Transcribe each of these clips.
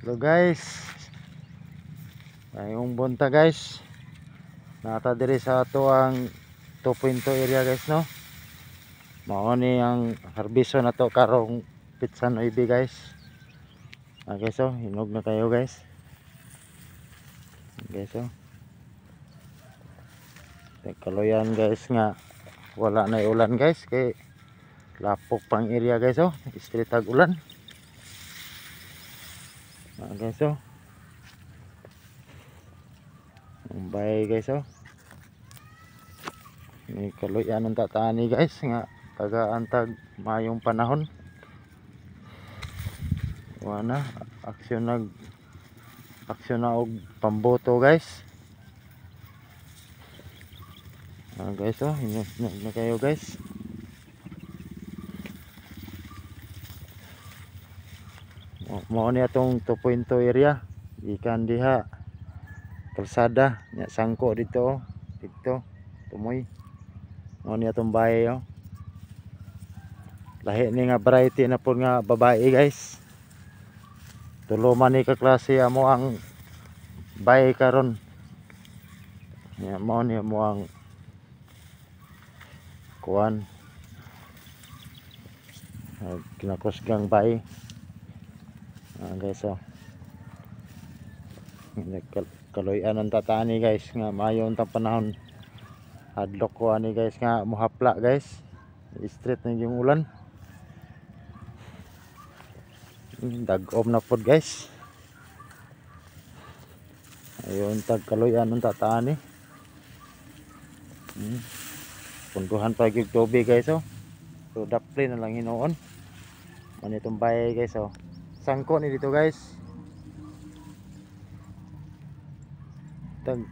Hello guys, ngayong bunta guys, nata diri sa ato ang 2.2 area guys, no. Mao ni ang harbiso na to karong Pitsa 9 guys. Guys, oh, hinog na kayo guys. Guys, oh, kaloyan guys nga wala na ulan guys, kay lapok pang area guys, oh, straight tag ulan. Guys, oh, bye guys, oh, may kaloyan ang tatani guys nga taga-antag mayong panahon. Wala aksyon na og pamboto guys. Guys, oh, hinog na kayo guys. Mao ni atong 2.2 area, ikan diha kalsada nya sangko dito tumoy. Mao ni atong bahay, oh. Lahi ni nga variety na pud nga babae guys. Tulo man ni ka klase amo ang bahay karon. Nya mao ni amo ang kuan kinakusgang bahay. Guys, oh, kaloyan ang tatani guys nga mayon tang panahon. Hadlok ko ani guys nga muhapla guys, straight na yung ulan. Dagom na pod guys, ayon tag kaloyan ang tatani. Punduhan pa yung tubig guys, oh. So dapli na lang hinoon man itong bahay guys, oh. Sangko ni dito guys,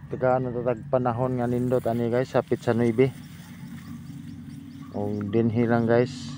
tagaan na tag panahon nga nindot ani guys sa Pitsa 9 o dinhi lang guys.